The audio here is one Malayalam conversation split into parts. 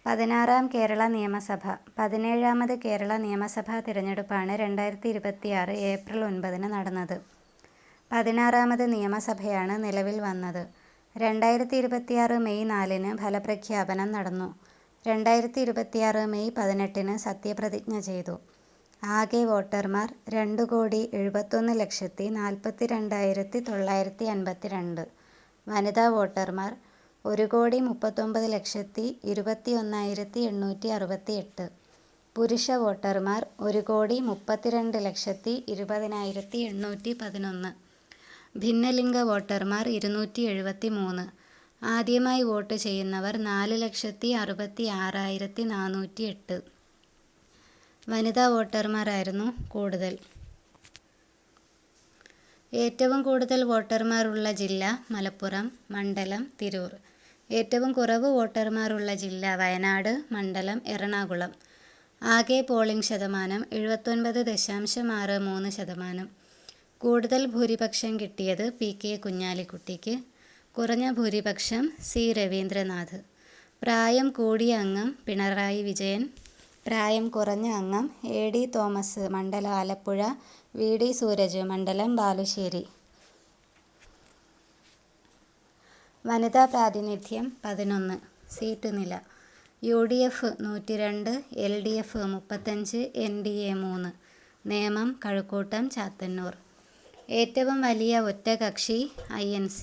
16-ാം കേരള നിയമസഭ. 17-ാമത് കേരള നിയമസഭാ തിരഞ്ഞെടുപ്പാണ് 2026 ഏപ്രിൽ 9 നടന്നത്. 16-ാമത് നിയമസഭയാണ് നിലവിൽ വന്നത്. 2026 മെയ് 4 ഫലപ്രഖ്യാപനം നടന്നു. 2026 മെയ് 18 സത്യപ്രതിജ്ഞ ചെയ്തു. ആകെ വോട്ടർമാർ 2,71,42,952. വനിതാ വോട്ടർമാർ 1,39,21,868. പുരുഷ വോട്ടർമാർ 1,32,20,811. ഭിന്നലിംഗ വോട്ടർമാർ 273. ആദ്യമായി വോട്ട് ചെയ്യുന്നവർ 4,66,408. വനിതാ വോട്ടർമാരായിരുന്നു കൂടുതൽ. ഏറ്റവും കൂടുതൽ വോട്ടർമാർ ഉള്ള ജില്ല മലപ്പുറം, മണ്ഡലം തിരൂർ. ഏറ്റവും കുറവ് വോട്ടർമാർ ഉള്ള ജില്ല വയനാട്, മണ്ഡലം എറണാകുളം. ആകെ പോളിംഗ് ശതമാനം 79.63%. കൂടുതൽ ഭൂരിപക്ഷം കിട്ടിയത് PK കുഞ്ഞാലിക്കുട്ടിക്ക്. കുറഞ്ഞ ഭൂരിപക്ഷം C രവീന്ദ്രനാഥ്. പ്രായം കൂടിയ അംഗം പിണറായി വിജയൻ. പ്രായം കുറഞ്ഞ അംഗം AD തോമസ്, മണ്ഡലം ആലപ്പുഴ. VD സൂരജ്, മണ്ഡലം ബാലുശ്ശേരി. വനിതാ പ്രാതിനിധ്യം 11. സീറ്റ് നില: UDF 102, LDF 35, NDA 3. Nemom, Kazhakkoottam, Chathannoor. ഏറ്റവും വലിയ ഒറ്റകക്ഷി INC.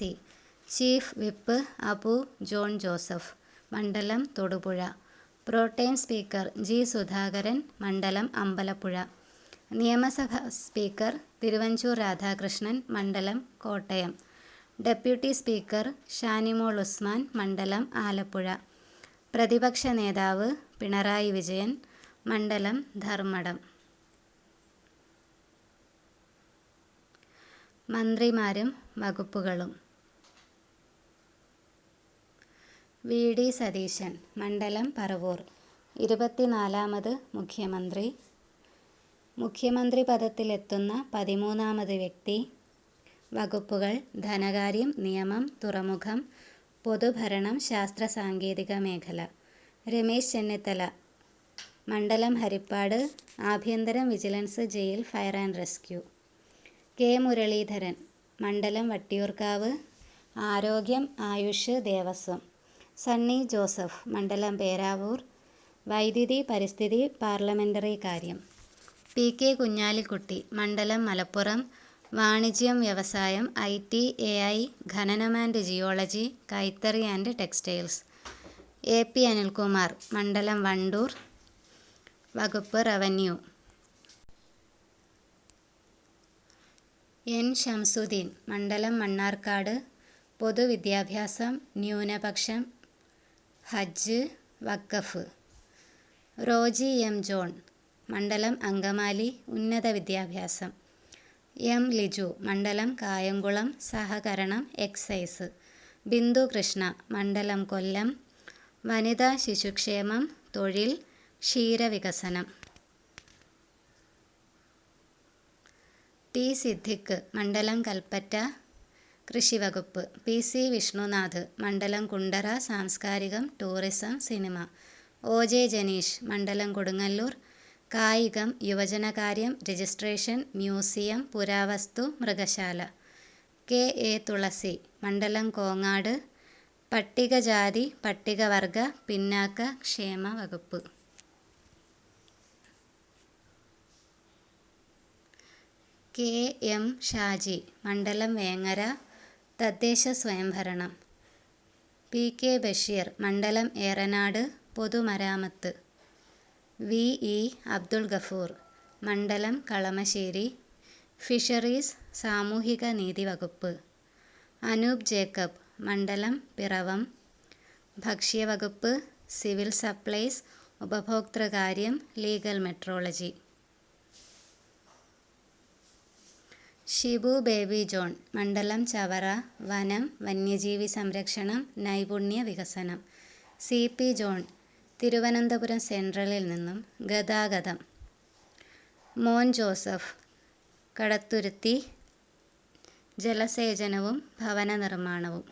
Chief whip Abu John Joseph, മണ്ഡലം Thodupuzha. Protem speaker G Sudhakaran, മണ്ഡലം അമ്പലപ്പുഴ. നിയമസഭാ സ്പീക്കർ തിരുവഞ്ചൂർ രാധാകൃഷ്ണൻ, മണ്ഡലം കോട്ടയം. ഡെപ്യൂട്ടി സ്പീക്കർ ഷാനിമോൾ ഉസ്മാൻ, മണ്ഡലം ആലപ്പുഴ. പ്രതിപക്ഷ നേതാവ് പിണറായി വിജയൻ, മണ്ഡലം ധർമ്മടം. മന്ത്രിമാരും വകുപ്പുകളും: VD സതീശൻ, മണ്ഡലം പറവൂർ. 24-ാമത് മുഖ്യമന്ത്രി. മുഖ്യമന്ത്രി പദത്തിലെത്തുന്ന 13-ാമത് വ്യക്തി. വകുപ്പുകൾ: ധനകാര്യം, നിയമം, തുറമുഖം, പൊതുഭരണം, ശാസ്ത്ര സാങ്കേതിക മേഖല. രമേശ് ചെന്നിത്തല, മണ്ഡലം ഹരിപ്പാട്. ആഭ്യന്തരം, vigilance, jail, fire and rescue. K Muraleedharan, മണ്ഡലം വട്ടിയൂർക്കാവ്. ആരോഗ്യം, ആയുഷ്, ദേവസ്വം. സണ്ണി ജോസഫ്, മണ്ഡലം പേരാവൂർ. വൈദ്യുതി, പരിസ്ഥിതി, പാർലമെന്ററി കാര്യം. PK കുഞ്ഞാലിക്കുട്ടി, മണ്ഡലം മലപ്പുറം. വാണിജ്യം, വ്യവസായം, IT, AI, ഖനനം ആൻഡ് ജിയോളജി, കൈത്തറി ആൻഡ് ടെക്സ്റ്റൈൽസ്. AP അനിൽകുമാർ, മണ്ഡലം വണ്ടൂർ. വകുപ്പ് റവന്യൂ. N ശംസുദ്ദീൻ, മണ്ഡലം മണ്ണാർക്കാട്. പൊതുവിദ്യാഭ്യാസം, ന്യൂനപക്ഷം, ഹജ്ജ്, വഖഫ്. റോജി M ജോൺ, മണ്ഡലം അങ്കമാലി. ഉന്നത വിദ്യാഭ്യാസം. M ലിജു, മണ്ഡലം കായംകുളം. സഹകരണം, എക്സൈസ്. ബിന്ദു കൃഷ്ണ, മണ്ഡലം കൊല്ലം. വനിതാ ശിശുക്ഷേമം, തൊഴിൽ, ക്ഷീരവികസനം. T സിദ്ദിഖ്, മണ്ഡലം കൽപ്പറ്റ. കൃഷിവകുപ്പ്. PC വിഷ്ണുനാഥ്, മണ്ഡലം കുണ്ടറ. സാംസ്കാരികം, ടൂറിസം, സിനിമ. OJ ജനീഷ്, മണ്ഡലം കൊടുങ്ങല്ലൂർ. കായികം, യുവജനകാര്യം, രജിസ്ട്രേഷൻ, മ്യൂസിയം, പുരാവസ്തു, മൃഗശാല. KA തുളസി, മണ്ഡലം കോങ്ങാട്. പട്ടികജാതി പട്ടികവർഗ പിന്നാക്ക ക്ഷേമ വകുപ്പ്. KM ഷാജി, മണ്ഡലം വേങ്ങര. തദ്ദേശ സ്വയംഭരണം. PK ബഷീർ, മണ്ഡലം ഏറനാട്. പൊതുമരാമത്ത്. VE അബ്ദുൾ ഗഫൂർ, മണ്ഡലം കളമശ്ശേരി. ഫിഷറീസ്, സാമൂഹിക നീതി വകുപ്പ്. അനൂപ് ജേക്കബ്, മണ്ഡലം പിറവം. ഭക്ഷ്യവകുപ്പ്, സിവിൽ സപ്ലൈസ്, ഉപഭോക്തൃകാര്യം, ലീഗൽ മെട്രോളജി. ഷിബു ബേബി ജോൺ, മണ്ഡലം ചവറ. വനം, വന്യജീവി സംരക്ഷണം, നൈപുണ്യ വികസനം. CP ജോൺ, തിരുവനന്തപുരം സെൻട്രലിൽ നിന്നും. ഗതാഗതം. മോൻ ജോസഫ്, കടത്തുരുത്തി. ജലസേചനവും ഭവന നിർമ്മാണവും.